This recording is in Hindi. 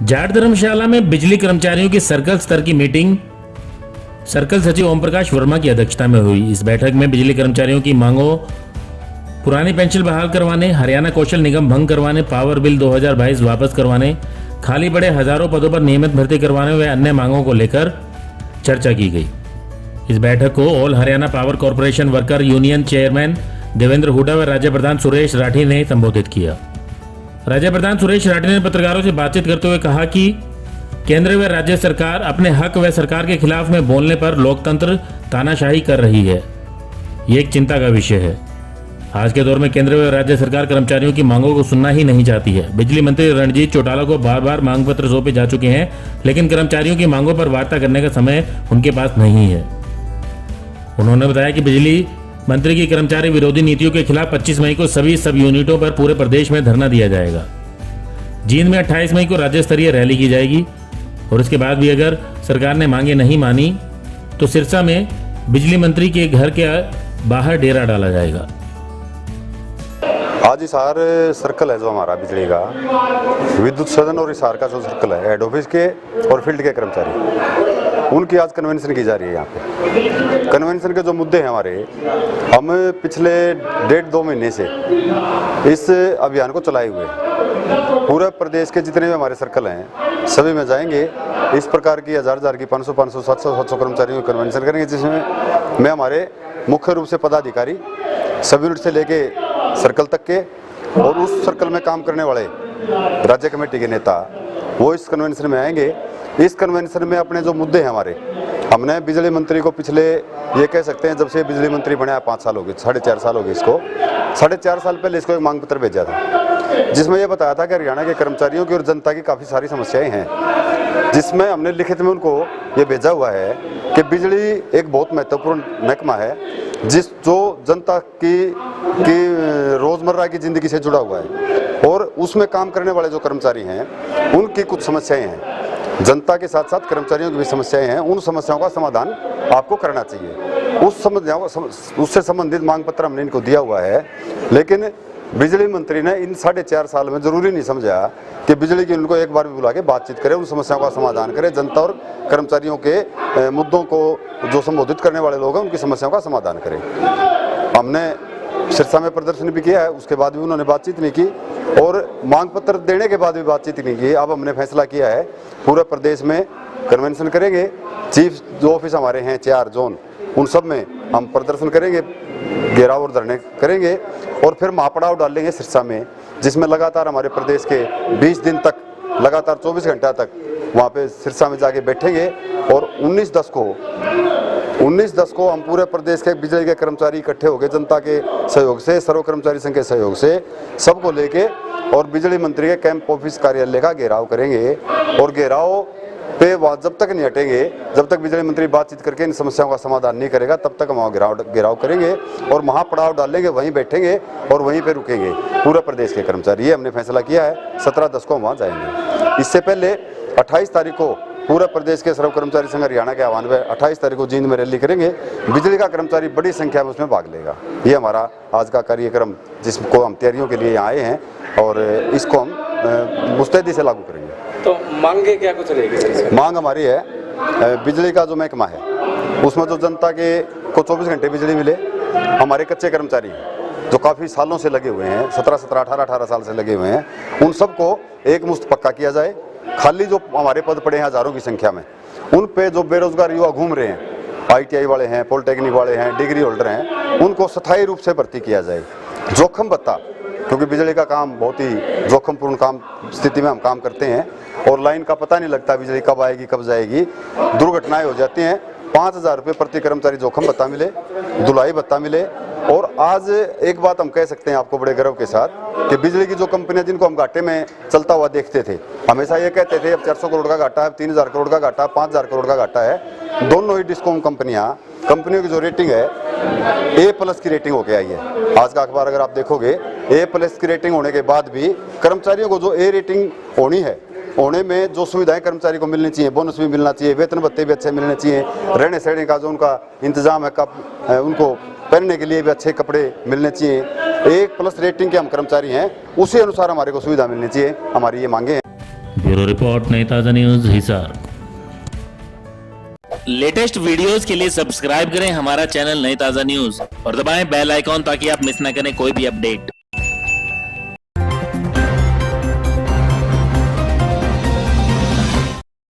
जाट धर्मशाला में बिजली कर्मचारियों की सर्कल स्तर की मीटिंग सर्कल सचिव ओम प्रकाश वर्मा की अध्यक्षता में हुई। इस बैठक में बिजली कर्मचारियों की मांगों, पुरानी पेंशन बहाल करवाने, हरियाणा कौशल निगम भंग करवाने, पावर बिल 2022 वापस करवाने, खाली पड़े हजारों पदों पर नियमित भर्ती करवाने व अन्य मांगों को लेकर चर्चा की गई। इस बैठक को all Haryana power corporation worker union chairman Devendra Hooda व राज्य प्रधान सुरेश राठी ने संबोधित किया। राज्य प्रधान सुरेश राठी ने पत्रकारों से बातचीत करते हुए कहा कि केंद्र व राज्य सरकार अपने हक व सरकार के खिलाफ में बोलने पर लोकतंत्र तानाशाही कर रही है। ये एक चिंता का विषय है। आज के दौर में केंद्र व राज्य सरकार कर्मचारियों की मांगों को सुनना ही नहीं चाहती है। बिजली मंत्री रणजीत चौटाला को बार बार मांग पत्र सौंपे जा चुके हैं, लेकिन कर्मचारियों की मांगों पर वार्ता करने का समय उनके पास नहीं है। उन्होंने बताया कि बिजली मंत्री की कर्मचारी विरोधी नीतियों के खिलाफ 25 मई को सभी सब यूनिटों पर पूरे प्रदेश में धरना दिया जाएगा। जींद में 28 मई को राज्य स्तरीय रैली की जाएगी और इसके बाद भी अगर सरकार ने मांगे नहीं मानी तो सिरसा में बिजली मंत्री के घर के बाहर डेरा डाला जाएगा। आज हिसार सर्कल है जो हमारा बिजली का, विद्युत सदन और हिसार का जो सर्कल है, हेड ऑफिस के और फील्ड के कर्मचारी, उनकी आज कन्वेंशन की जा रही है। यहाँ पे कन्वेंशन के जो मुद्दे हैं हमारे, हम पिछले 1.5-2 महीने से इस अभियान को चलाए हुए हैं। पूरे प्रदेश के जितने भी हमारे सर्कल हैं सभी में जाएंगे। इस प्रकार की हजार की 500 700 कर्मचारियों की कन्वेंशन करेंगे, जिसमें मैं हमारे मुख्य रूप से पदाधिकारी सब यूनिट से लेके सर्कल तक के और उस सर्कल में काम करने वाले राज्य कमेटी के नेता वो इस कन्वेंशन में आएंगे। इस कन्वेंशन में अपने जो मुद्दे हैं हमारे, हमने बिजली मंत्री को पिछले ये कह सकते हैं जब से बिजली मंत्री बना 5 साल हो गए, 4.5 साल हो गए इसको, 4.5 साल पहले इसको एक मांग पत्र भेजा था जिसमें यह बताया था कि हरियाणा के कर्मचारियों की और जनता की काफ़ी सारी समस्याएं हैं, जिसमें हमने लिखित में उनको ये भेजा हुआ है कि बिजली एक बहुत महत्वपूर्ण महकमा है जो जनता की रोज़मर्रा की ज़िंदगी से जुड़ा हुआ है और उसमें काम करने वाले जो कर्मचारी हैं उनकी कुछ समस्याएं हैं। जनता के साथ साथ कर्मचारियों की भी समस्याएं हैं। उन समस्याओं का समाधान आपको करना चाहिए। उससे संबंधित मांग पत्र हमने इनको दिया हुआ है, लेकिन बिजली मंत्री ने इन 4.5 साल में जरूरी नहीं समझा कि बिजली की उनको एक बार भी बुला के बातचीत करें, उन समस्याओं का समाधान करें, जनता और कर्मचारियों के मुद्दों को जो संबोधित करने वाले लोग हैं उनकी समस्याओं का समाधान करें। हमने सिरसा में प्रदर्शन भी किया है, उसके बाद भी उन्होंने बातचीत नहीं की और मांग पत्र देने के बाद भी बातचीत नहीं की। अब हमने फैसला किया है पूरे प्रदेश में कन्वेंशन करेंगे। चीफ जो ऑफिस हमारे हैं 4 जोन, उन सब में हम प्रदर्शन करेंगे, घेराव और धरने करेंगे और फिर महापड़ाव डालेंगे सिरसा में, जिसमें लगातार हमारे प्रदेश के 20 दिन तक लगातार 24 घंटा तक वहाँ पे सिरसा में जाके बैठेंगे और 19/10 को हम पूरे प्रदेश के बिजली के कर्मचारी इकट्ठे हो गए, जनता के सहयोग से, सर्व कर्मचारी संघ के सहयोग से सबको लेके और बिजली मंत्री के कैंप ऑफिस कार्यालय का घेराव करेंगे। और घेराव पे जब तक नहीं हटेंगे, जब तक बिजली मंत्री बातचीत करके इन समस्याओं का समाधान नहीं करेगा, तब तक हम वहाँ घेराव करेंगे और महापड़ाव डालेंगे, वहीं बैठेंगे और वहीं पे रुकेंगे पूरे प्रदेश के कर्मचारी। ये हमने फैसला किया है। 17/10 को हम वहाँ जाएंगे। इससे पहले 28 तारीख को पूरे प्रदेश के सर्व कर्मचारी संघ हरियाणा के आह्वान में 28 तारीख को जींद में रैली करेंगे। बिजली का कर्मचारी बड़ी संख्या में उसमें भाग लेगा। ये हमारा आज का कार्यक्रम जिसको हम तैयारियों के लिए आए हैं और इसको हम मुस्तैदी से लागू करेंगे। तो मांगे क्या कुछ रहेगी? मांग हमारी है, बिजली का जो महकमा है उसमें जो जनता के को 24 घंटे बिजली मिले। हमारे कच्चे कर्मचारी जो काफ़ी सालों से लगे हुए हैं, 18 साल से लगे हुए हैं, उन सबको एक मुश्त पक्का किया जाए। खाली जो हमारे पद पड़े हैं हजारों की संख्या में, उन पे जो बेरोजगार युवा घूम रहे हैं, ITI वाले हैं, पॉलिटेक्निक वाले हैं, डिग्री होल्डर हैं, उनको स्थायी रूप से भर्ती किया जाए। जोखिम भत्ता, क्योंकि बिजली का काम बहुत ही जोखिमपूर्ण काम स्थिति में हम काम करते हैं और लाइन का पता नहीं लगता बिजली कब आएगी कब जाएगी, दुर्घटनाएं हो जाती हैं। 5,000 रुपये प्रति कर्मचारी जोखिम भत्ता मिले, धुलाई भत्ता मिले। और आज एक बात हम कह सकते हैं आपको बड़े गर्व के साथ कि बिजली की जो कंपनियां जिनको हम घाटे में चलता हुआ देखते थे, हमेशा ये कहते थे अब 400 करोड़ का घाटा है, 3,000 करोड़ का घाटा है, 5,000 करोड़ का घाटा है। दोनों ही डिस्कॉम कंपनियों की जो रेटिंग है A+ की रेटिंग होके आई है। आज का अखबार अगर आप देखोगे, A+ की रेटिंग होने के बाद भी कर्मचारियों को जो A रेटिंग होनी है, होने में जो सुविधाएं कर्मचारी को मिलनी चाहिए, बोनस भी मिलना चाहिए, वेतन भत्ते भी अच्छे मिलने चाहिए, रहने सहने का जो उनका इंतजाम है, उनको पहनने के लिए भी अच्छे कपड़े मिलने चाहिए। A+ रेटिंग के हम कर्मचारी हैं, उसी अनुसार हमारे को सुविधा मिलनी चाहिए। हमारी ये मांगे हैं। ब्यूरो रिपोर्ट नई ताज़ा न्यूज़ हिसार। लेटेस्ट वीडियोस के लिए सब्सक्राइब करें हमारा चैनल नई ताज़ा न्यूज़ और दबाएं बेल आइकॉन ताकि आप मिस ना करें कोई भी अपडेट।